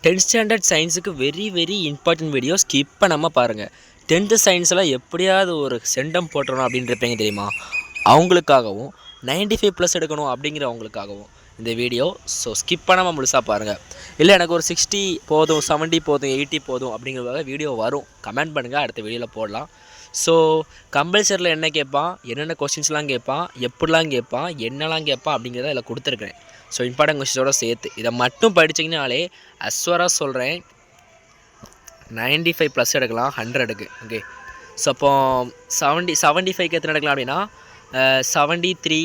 10th standard சயின்ஸுக்கு very important video skip பண்ணாமல் பாருங்கள். 10th சயின்ஸில் எப்படியாவது ஒரு சென்டம் போட்டுறணும் அப்படின்றப்பங்க தெரியுமா, அவங்களுக்காகவும் 95+ எடுக்கணும் அப்படிங்கிறவங்களுக்காகவும் இந்த வீடியோ. ஸோ ஸ்கிப் பண்ணாமல் முழுசாக பாருங்கள். இல்லை எனக்கு ஒரு 60 போதும், 70 போதும், 80 போதும் அப்படிங்கிறதாக வீடியோ வரும், கமெண்ட் பண்ணுங்கள், அடுத்த வீடியோவில் போடலாம். ஸோ கம்பல்சரியில் என்ன கேட்பான், என்னென்ன கொஸ்டின்ஸ்லாம் கேட்பான், எப்படிலாம் கேட்பான், என்னெல்லாம் கேட்பான் அப்படிங்கிறத இதில் கொடுத்துருக்குறேன். ஸோ இம்பார்ட்டன்ட் கொஸ்டின்ஸோடு சேர்த்து இதை மட்டும் படிச்சிங்கனாலே அஸ்வராக சொல்கிறேன் 95+ எடுக்கலாம் 100க்கு. ஓகே, ஸோ அப்போ 75க்கு எத்தனை எடுக்கலாம் அப்படின்னா 73,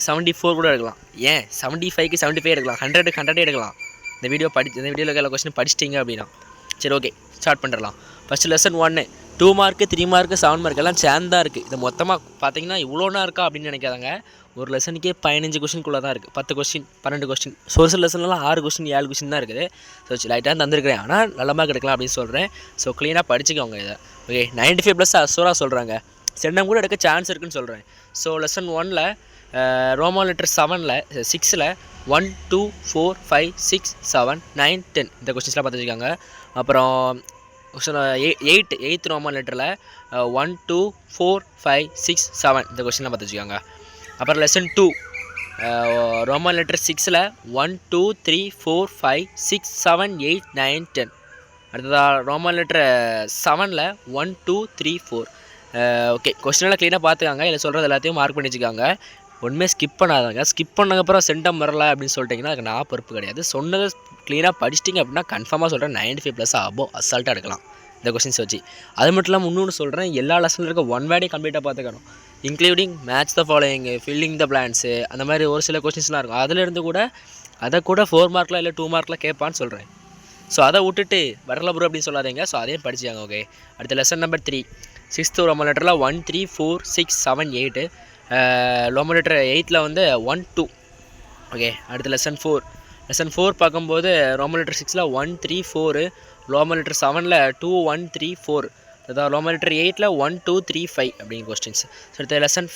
74 கூட எடுக்கலாம். ஏன் 75க்கு 75 எடுக்கலாம், 100க்கு 100 எடுக்கலாம். இந்த வீடியோவில் இருக்கிற கொஸ்டின் படிச்சிட்டிங்க அப்படின்னா சரி. ஓகே, ஸ்டார்ட் பண்ணிடலாம். First lesson 1 2 mark 3 mark 7 mark எல்லாம் சேர்ந்தா இருக்குது. இது மொத்தமாக பார்த்தீங்கன்னா இவ்வளோனா இருக்கா அப்படின்னு நினைக்காதாங்க. ஒரு லெசனுக்கே 15 கொஸ்டின்குள்ளே தான் இருக்குது, 10 கொஸ்டின் 12 கொஸ்டின். சோர்ஸ் லெசன்லாம் 6 கொஸ்டின் 7 கொஸ்டின் தான் இருக்குது. ஸோ லைட்டாக தந்துருக்கிறேன், ஆனால் நல்ல மார்க் எடுக்கலாம் அப்படின்னு சொல்கிறேன். ஸோ க்ளீனாக படிச்சுக்கோங்க இதை. ஓகே, 95+ அஸ்வராக சொல்கிறாங்க, சென்டம் கூட எடுக்க சான்ஸ் இருக்குன்னு சொல்கிறேன். ஸோ லெசன் 1ல் ரோமன் லெட்டர் 7ல் 6ல் 1 2 4 5 6 7 9 10 இந்த கொஸ்டின்ஸ்லாம் பார்த்து வச்சுக்காங்க. அப்புறம் கொஸ்டின் 8th ரோமன் லெட்டரில் 1 2 4 5 6 7 இந்த கொஸ்டின்லாம் பார்த்து வச்சுக்காங்க. அப்புறம் லெசன் 2 ரோமன் லெட்டர் 6ல் 1 2 3 4 5 6 7 8 9 10. அடுத்ததாக ரோமன் லெட்டர் 7ல் 1 2 3 4. ஓகே, கொஸ்டினெல்லாம் க்ளீனாக பார்த்துக்காங்க. இதில் சொல்கிறது எல்லாத்தையும் மார்க் பண்ணி வச்சுக்காங்க. ஒன்றுமே ஸ்கிப் பண்ணாதாங்க. ஸ்கிப் பண்ணதுக்கப்புறம் சென்டம் வரல அப்படின்னு சொல்லிட்டிங்கன்னா அதுக்கு நான் பொறுப்பு கிடையாது. சொன்னதை க்ளீனாக படிச்சிட்டிங்க அப்படின்னா கன்ஃபார்மாக சொல்கிறேன் 95+ அபோவ் அசால்ட்டாக எடுக்கலாம் இந்த கொஸ்டின்ஸ் வச்சு. அது மட்டும் இல்லாமல் இன்னொன்று சொல்கிறேன், எல்லா லெசனில் இருக்க ஒன் வேர்டே கம்ப்ளீட்டாக பார்த்துக்கணும். Including match the following, filling the plants, அந்த மாதிரி ஒரு சில கொஸ்டின்ஸ்லாம் இருக்கும். அதிலேருந்து கூட அதை கூட 4 மார்க்கில் இல்லை 2 மார்க்கில் கேட்பான்னு சொல்கிறேன். ஸோ அதை விட்டுட்டு வரல ப்ரோ அப்படின்னு சொல்லாதீங்க. ஸோ அதையும் படிச்சாங்க. ஓகே, அடுத்த லெசன் நம்பர் 3 6th ரோமன் லெட்டரில் 1 3 4 6 7 8. ரோமன் லெட்டர் 8ல் வந்து 1 2. ஓகே, அடுத்த லெசன் 4 பார்க்கும்போது ரோமன் லெட்டர் 6ல் 1 3 4, ரோமன் லெட்டர் 7ல் 2 1 3 4. அதாவது ரோமன் லெட்டர் 8ல் 1 2 3 5 அப்படிங்கிற கொஸ்டின்ஸ். ஸோ அடுத்த லெசன்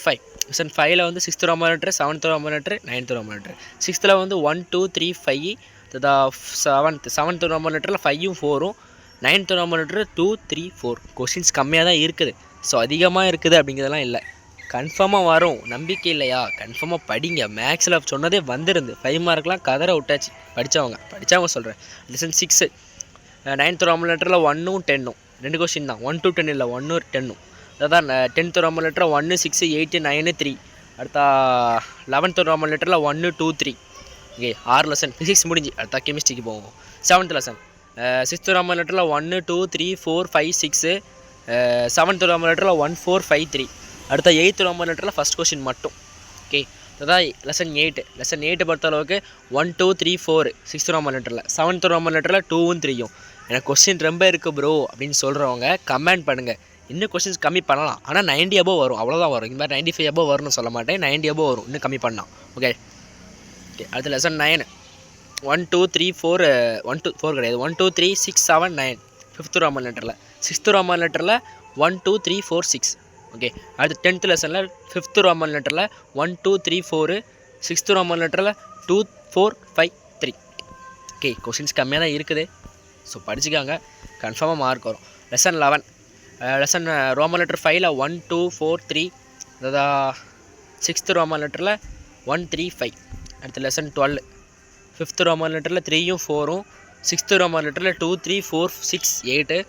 5ல் வந்து 6th Roman letter, 7th Roman letter, 9th Roman letter. 6th வந்து 1 2 3 5. அதாவது 7th ரோமன் லெட்டரில் 5ம் 4ம், 9th ரோமன் லெட்டர் 2 3 4. கொஸ்டின்ஸ் கம்மியாக தான் இருக்குது. ஸோ அதிகமாக இருக்குது அப்படிங்கிறதெல்லாம் இல்லை, கன்ஃபார்மாக வரும். நம்பிக்கை இல்லையா, கன்ஃபார்மாக படிங்க. மேக்ஸில் சொன்னதே வந்துருந்து 5 மார்க்லாம் கதற விட்டாச்சு. படித்தவங்க சொல்கிறேன். லெசன் 6 9th ரோமன் லெட்டரில் 1ம் 10ம் 2 கொஸ்டின் தான். 1 to 10 இல்லை, 1 10ம். அதான் 10th ரோமன் லெட்டரில் 1 6 8 9 3. அடுத்தா 11th ரோமன் லெட்டரில் 1 2 3. Okay, 6 lesson. ஃபிசிக்ஸ் முடிஞ்சு அடுத்தா கெமிஸ்ட்ரிக்கு போவோம். 7th லெசன் 6th ரோமன் லெட்டரில் 1 2 3 4 5 6. 7th ரோமன் லெட்டரில் 1 4 5 3. அடுத்த 8th ரோமன் லெட்டரில் ஃபஸ்ட் கொஸ்டின் மட்டும். ஓகே, அதான் லெசன் 8 பொறுத்த அளவுக்கு 1 2 3 4 6th ரோமன் லெட்டரில். 7th ரோமன் லெட்டரில் 2ம் 3ம். எனக்கு கொஸ்டின் ரொம்ப இருக்குது ப்ரோ அப்படின்னு சொல்கிறவங்க கமெண்ட் பண்ணுங்கள். இன்னும் கொஸ்டின்ஸ் கம்மி பண்ணலாம், ஆனால் 90 above வரும், அவ்வளோதான் வரும். இந்த மாதிரி 95 above வரும்னு சொல்ல மாட்டேன், 90 above வரும், இன்னும் கம்மி பண்ணலாம். ஓகே, அடுத்த லெசன் 9 1 2 3 4 1 2 4 கிடையாது, 1 2 3 6 7 9 5th ரோமன் லெட்டரில். 6th ரோமன் லெட்டரில் 1 2 3 4 6. ஓகே, அடுத்து 10th லெசனில் 5th ரோமன் லெட்டரில் 1 2 3 4. 6th ரோமன் லெட்டரில் 2 4 5 3. ஓகே, கொஸ்டின்ஸ் கம்மியாக தான் இருக்குது. ஸோ படிச்சுக்காங்க, கன்ஃபார்மாக மார்க் வரும். லெசன் 11 ரோமன் லெட்டர் 5ல் 1 2 4 3. அதாவது 6th ரோமன் லெட்டரில் 1 3 5. அடுத்த லெசன் 12 5th ரோமன் லெட்டரில் 3ம் 4ம். 6th ரோமன் லெட்டரில் 2 3 4 6 8.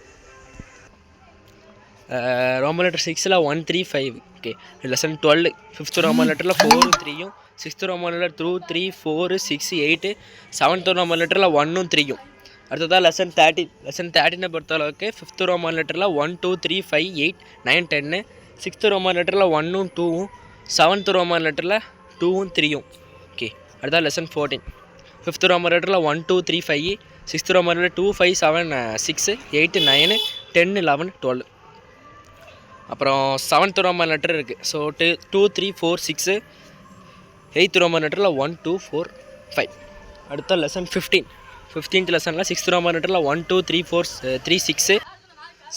ரோமன் லெட்டர் 6ல் 1 3 5. ஓகே, லெசன் 12 5th ரோமன் லெட்டரில் 4ம் 3ம். 6th Roman letter 2 3 4 6 8. 7th Roman லெட்டரில் 1ம் 3ம். அடுத்ததாக லெசன் 13 பொறுத்த அளவுக்கு 5th ரோமன் லெட்டரில் 1 2 3 5 8 9 10. 6th ரோமன் லெட்டரில் 1ம் 2ம். 7th ரோமன் லெட்டரில் 2ம் 3ம். ஓகே, அடுத்ததாக லெசன் 14 5th ரோமன் லெட்டரில் 1 2 3 5. 6th Roman letter 2 5 7 6 8 9 10 11 12. அப்புறம் 7th ரோமன் லெட்டர் இருக்குது. ஸோ 2 3 4 6. 8th ரோமன் லெட்டரில் 1 2 4 5. அடுத்த லெசன் 15th லெசனில் 6th ரோமன் லெட்டரில் 1 2 3 4 3 6.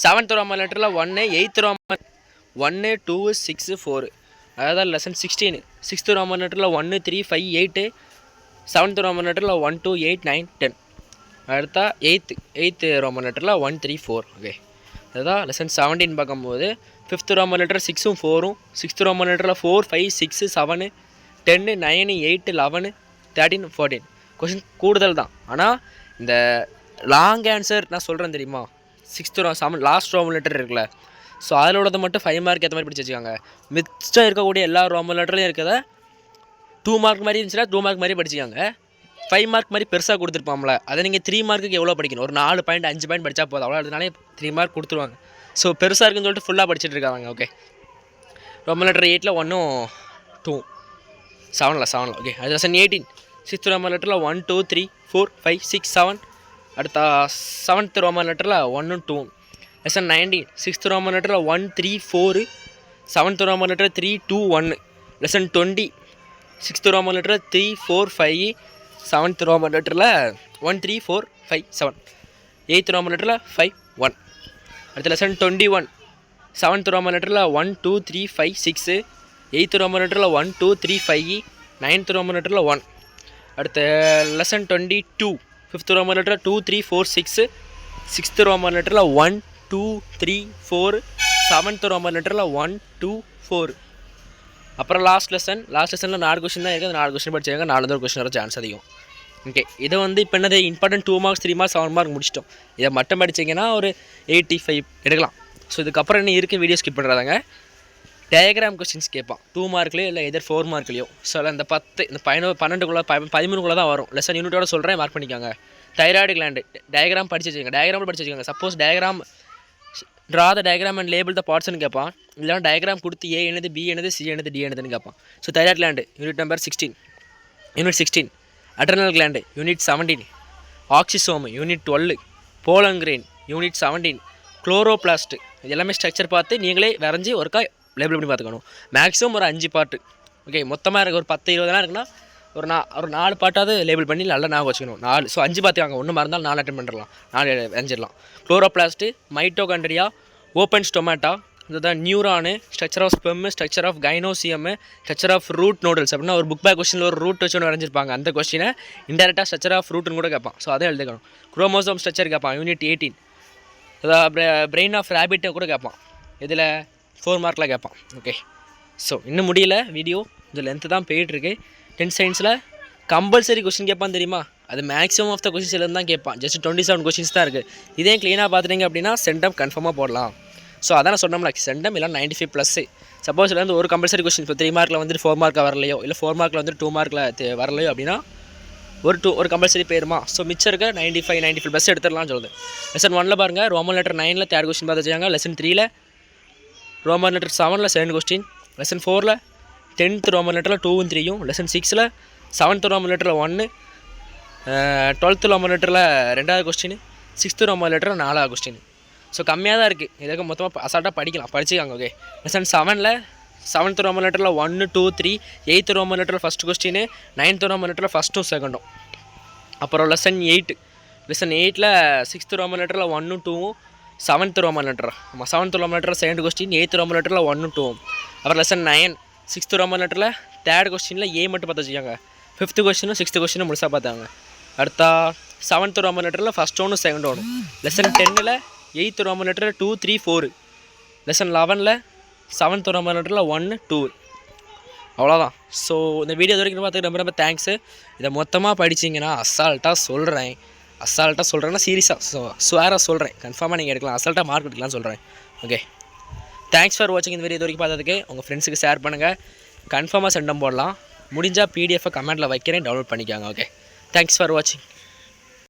7th ரோமன் லெட்டரில் 1. 8th Roman 1 2 6 4. அதாவது லெசன் 16 6th ரோமன் லெட்டரில் 1 3 5 8. 7th ரோமன் லெட்டரில் 1 2 8 9 10. அடுத்தா எயித்து ரோமன் லெட்டரில் 1 3 4. ஓகே, அதுதான் லெசன் 17 பார்க்கும்போது 5th ரோமன் லெட்டர் 6ம் 4ம், 6th ரோமன் லெட்டரில் 4 5 6 7 10 9 8 11 13 14. கொஷின் கூடுதல் தான். ஆனால் இந்த லாங் ஆன்சர் நான் சொல்கிறேன் தெரியுமா, 6th லாஸ்ட் ரோமன் லெட்டர் இருக்குல்ல, ஸோ அதில் உள்ளதை மட்டும் 5 மார்க் ஏற்ற மாதிரி படிச்சு வச்சுக்காங்க. மிச்சம் இருக்கக்கூடிய எல்லா ரோமன் லெட்டர்லையும் இருக்கிறத 2 மார்க் மாதிரி இருந்துச்சுன்னா 2 மார்க் மாதிரி படிச்சுக்காங்க. 5 மார்க் மாதிரி பெருசாக கொடுத்துருப்பாங்களே, அதை நீங்கள் 3 மார்க்குக்கு எவ்வளோ படிக்கணும், ஒரு 4 பாயிண்ட் 5 பாயிண்ட் படித்தா போதும், அவ்வளோ அதனாலே 3 மார்க் கொடுத்துருவாங்க. ஸோ பெருசாக இருக்குன்னு சொல்லிட்டு ஃபுல்லாக படிச்சுட்டு இருக்காங்க. ஓகே, ரோமன் லெட்டர் 8ல் 1 2 7ல். ஓகே, அது லெசன் 18 6th ரோமன் லெட்டரில் 1 2 3 4 5 6 7. அடுத்த 7th ரோமன் லெட்டரில் 1 2. லெசன் 19 6th ரோமன் லெட்டரில் 1 3 4 7th Roman letter 3 2 1. Lesson 20 6th Roman லெட்டரில் 3 4 5 7th ரோமன் லெட்டரில் 1 3 4 5 7. 8th ரோமன் லெட்டரில் 5 1. அடுத்த லெசன் 21 7th ரோமன் லெட்டரில் 1 2 3 5 6. 8th ரோமன் லெட்டரில் 1 2 3 5. 9th ரோமன் லெட்டரில் 1. அடுத்த லெசன் 22 5th ரோமன் லெட்டரில் 2 3 4 6. 6th ரோமன் லெட்டரில் 1 2 3 4. 7th ரோமன் லெட்டரில் 1 2 4. அப்புறம் லாஸ்ட் லெசனில் 4 கொஸ்டின் தான் இருக்குது. 4 கொஸ்டின் படிச்சாங்க, 4 கொஸ்டின் வர சான்ஸ் அதிகம். ஓகே, இதை வந்து இப்போ என்னது இம்பார்ட்டன்ட் 2 மார்க்ஸ் 3 மார்க்ஸ் 7 மார்க் முடிச்சிட்டோம். இதை மட்டும் படிச்சிங்கன்னா ஒரு 85 எடுக்கலாம். ஸோ இதுக்கப்புறம் என்ன இருக்குது, வீடியோ ஸ்கிப் பண்ணுறாங்க. டயக்ராம் கொஸ்டின்ஸ் கேட்பான் 2 மார்க்லேயோ இல்லை எதர் 4 மார்க்லேயோ. ஸோ இந்த 10 இந்த 12 13 தான் வரும். லெசன் யூனிட்டோட சொல்கிறேன், மார்க் பண்ணிக்காங்க. தைராய்டு கிளாண்டு டயக்ராம் படிச்சு வச்சுக்கோங்க, டயக்ராம் படிச்சு வச்சுக்கோங்க. Suppose diagram draw the diagram and label the பார்ட்ஸ்னு கேட்பான். இல்லைனா டயக்ராம் கொடுத்து ஏ என்னது, பி என்னது, சி என்னது, டி என்னதுன்னு கேட்பான். ஸோ thyroid gland unit number 16, unit 16. Adrenal gland unit 17. Oxysome unit 12. Pollen யூனிட் 17. குளோரோபிளாஸ்ட் இது எல்லாமே ஸ்ட்ரக்சர் பார்த்து நீங்களே வரைஞ்சி ஒருக்கா லேபிள் பண்ணி பார்த்துக்கணும். மேக்ஸிமம் ஒரு 5 பார்ட்டு. ஓகே, மொத்தமாக இருக்குது ஒரு 10-20 இருக்குன்னா ஒரு 4 பார்ட்டாவது லேபிள் பண்ணி நல்லா ஞாபகம் வச்சுக்கணும். 4 ஸோ 5 பார்த்துக்காங்க. ஒன்று மறந்தாலும் 4 அட்டன் பண்ணிடலாம், 4 வரைஞ்சிடலாம். குளோரோபிளாஸ்ட்டு, மைட்டோகாண்ட்ரியா, ஓப்பன் ஸ்டொமேட்டா, இதுதான் neuron, structure of sperm, structure of gynoecium, structure of root nodules. அப்படின்னா ஒரு புக் பேக் கொஸ்டினில் ஒரு ரூட் வச்சு ஒன்று வரைஞ்சிருப்பாங்க. அந்த கொஸ்டினை இன்டெரக்டாக ஸ்ட்ரக்சர் ஆஃப் ரூட்னு கூட கேட்பான். ஸோ அதை எழுதிக்கணும். குரோமோசோம் ஸ்ட்ரக்சர் கேட்பான் யூனிட் 18. அதாவது பிரெயின் ஆஃப் ரேபிட்டை கூட கேட்பான். இதில் 4 மார்க்கில் கேட்பான். ஓகே, ஸோ இன்னும் முடியல வீடியோ, இந்த லென்த்து தான் போயிட்டுருக்கு. 10th சயின்ஸில் கம்பல்சரி கொஸ்டின் கேட்பான் தெரியுமா, அது மேக்ஸிமம் ஆஃப் த கொஸ்டின்ஸ்லேருந்து தான் கேட்பான். ஜஸ்ட் 27 கொஸ்டின்ஸ் தான் இருக்குது. இதே க்ளீனாக பார்த்துட்டீங்க அப்படின்னா சென்டம் கன்ஃபார்மாக போடலாம். ஸோ அதான் நான் சொன்னோம்ல, சென்டம் இல்லை 95+. சப்போஸ் இதில் வந்து ஒரு கம்பல்சரி கொஸ்டின் இப்போ 3 மார்க்கில் வந்துட்டு 4 மார்க்கில் வரலையோ, இல்லை 4 மார்க்கில் வந்துட்டு 2 மார்க்கில் வரலையோ அப்படின்னா ஒரு கம்பல்சரி போயிருமா. ஸோ மிச்சம் இருக்க 95+ எடுத்துடலாம்னு சொல்லுது. லெசன் 1ல் பாருங்கள், ரோமன் லெட்டர் 9ல் 3rd கொஸ்டின் பார்த்து வச்சுக்காங்க. லெசன் 3ல் ரோமன் லெட்டர் 7ல் 2nd கொஸ்டின். லெசன் 4ல் 10th ரோமன் லெட்டரில் 2 and 3. லெசன் 6ல் 7th ரோமன் லெட்டரில் 1. 12th ரோமன் லெட்டரில் 2வது கொஸ்டின். 6th ரோமன் லெட்டரில் 4வது கொஸ்டின். ஸோ கம்மியாக தான் இருக்குது. இதுக்கு மொத்தமாக அசால்ட்டாக படிச்சுக்காங்க. ஓகே, லெசன் 7ல் 7th ரோமன் லெட்டரில் 1 2 3. 8th ரோமன் லெட்டரில் 1st கொஸ்டின். 9th ரோமன் லெட்டரில் 1st 2nd. அப்புறம் லெசன் 8ல் 6th ரோமன் லெட்டரில் 1 2. 7th Roman letter 7th Roman லெட்டரில் 2nd கொஸ்டின். 8th ரோமன் லெட்டரில் 1 2. அப்புறம் லெசன் 9 6th ரோமன் லெட்டரில் 3rd கொஸ்டினில் ஏ மட்டும் பார்த்து வச்சுக்காங்க. 5th கொஸ்டினும் 6th கொஸ்டினும் முழுசாக பார்த்தாங்க. அடுத்தா 7th ரோமன் லெட்டரில் 1st 1 2nd 1. Lesson 10ல் 8th Roman லெட்டரில் 2 3 4. லெசன் 11ல் 7th ரோமன் லெட்டரில் 1 2. அவ்வளோதான். ஸோ இந்த வீடியோ வரைக்கும் பார்த்துக்கு ரொம்ப தேங்க்ஸு. இதை மொத்தமாக படிச்சிங்கன்னா அசால்ட்டாக சொல்கிறேன்னா சீரியஸாக ஸ்வேராக சொல்கிறேன், கன்ஃபார்மாக நீங்கள் எடுக்கலாம், அசால்ட்டாக மார்க் எடுக்கலாம்னு சொல்கிறேன். ஓகே, தேங்க்ஸ் ஃபார் வாட்சிங். இந்த வீடியோ வரைக்கும் பார்த்ததுக்கு உங்கள் ஃப்ரெண்ட்ஸுக்கு ஷேர் பண்ணுங்கள். கன்ஃபார்மாக சென்டம் போடலாம். முடிஞ்சால் பிடிஎஃபை கமெண்ட்டில் வைக்கிறேன், டவுன்லோட் பண்ணிக்காங்க. ஓகே, தேங்க்ஸ் ஃபார் வாட்சிங்.